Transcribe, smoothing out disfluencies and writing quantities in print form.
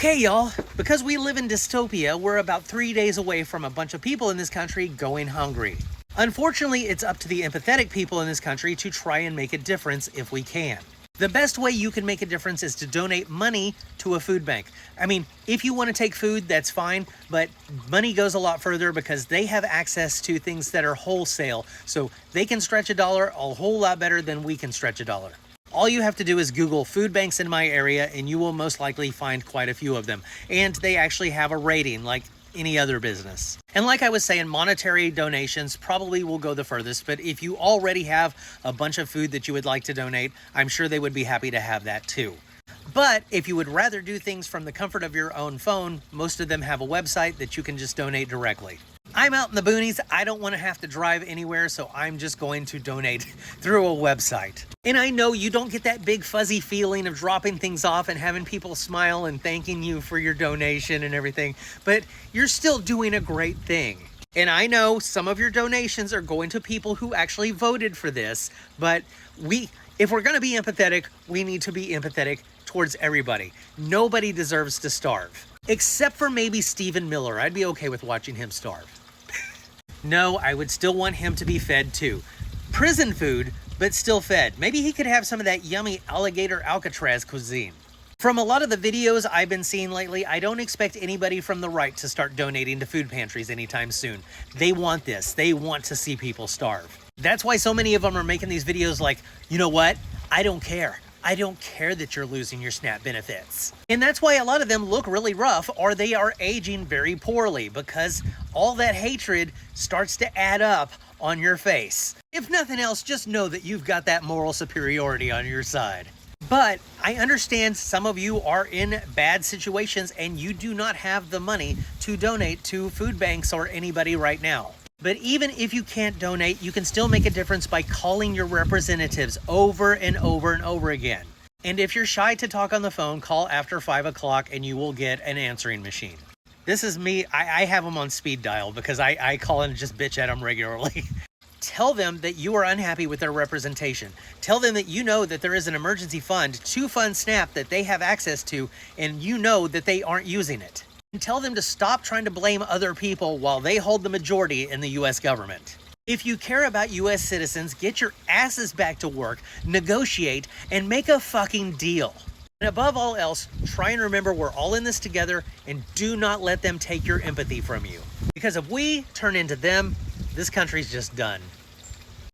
Okay, y'all, because we live in dystopia, we're about 3 days away from a bunch of people in this country going hungry. Unfortunately, it's up to the empathetic people in this country to try and make a difference if we can. The best way you can make a difference is to donate money to a food bank. I mean, if you want to take food, that's fine, but money goes a lot further because they have access to things that are wholesale, so they can stretch a dollar a whole lot better than we can stretch a dollar. All you have to do is Google food banks in my area and you will most likely find quite a few of them. And they actually have a rating like any other business. And like I was saying, monetary donations probably will go the furthest, but if you already have a bunch of food that you would like to donate, I'm sure they would be happy to have that too. But if you would rather do things from the comfort of your own phone, most of them have a website that you can just donate directly. I'm out in the boonies, I don't want to have to drive anywhere, so I'm just going to donate through a website. And I know you don't get that big fuzzy feeling of dropping things off and having people smile and thanking you for your donation and everything, but you're still doing a great thing. And I know some of your donations are going to people who actually voted for this, but if we're going to be empathetic, we need to be empathetic towards everybody. Nobody deserves to starve. Except for maybe Stephen Miller. I'd be okay with watching him starve. No, I would still want him to be fed too. Prison food, but still fed. Maybe he could have some of that yummy alligator Alcatraz cuisine. From a lot of the videos I've been seeing lately, I don't expect anybody from the right to start donating to food pantries anytime soon. They want this. They want to see people starve. That's why so many of them are making these videos like, you know what? I don't care. I don't care that you're losing your SNAP benefits. And that's why a lot of them look really rough or they are aging very poorly because all that hatred starts to add up on your face. If nothing else, just know that you've got that moral superiority on your side. But I understand some of you are in bad situations and you do not have the money to donate to food banks or anybody right now. But even if you can't donate, you can still make a difference by calling your representatives over and over and over again. And if you're shy to talk on the phone, call after 5 o'clock and you will get an answering machine. This is me. I have them on speed dial because I call and just bitch at them regularly. Tell them that you are unhappy with their representation. Tell them that you know that there is an emergency fund to fund SNAP that they have access to and you know that they aren't using it. And tell them to stop trying to blame other people while they hold the majority in the US government. If you care about US citizens, get your asses back to work, negotiate, and make a fucking deal. And above all else, try and remember we're all in this together and do not let them take your empathy from you. Because if we turn into them, this country's just done.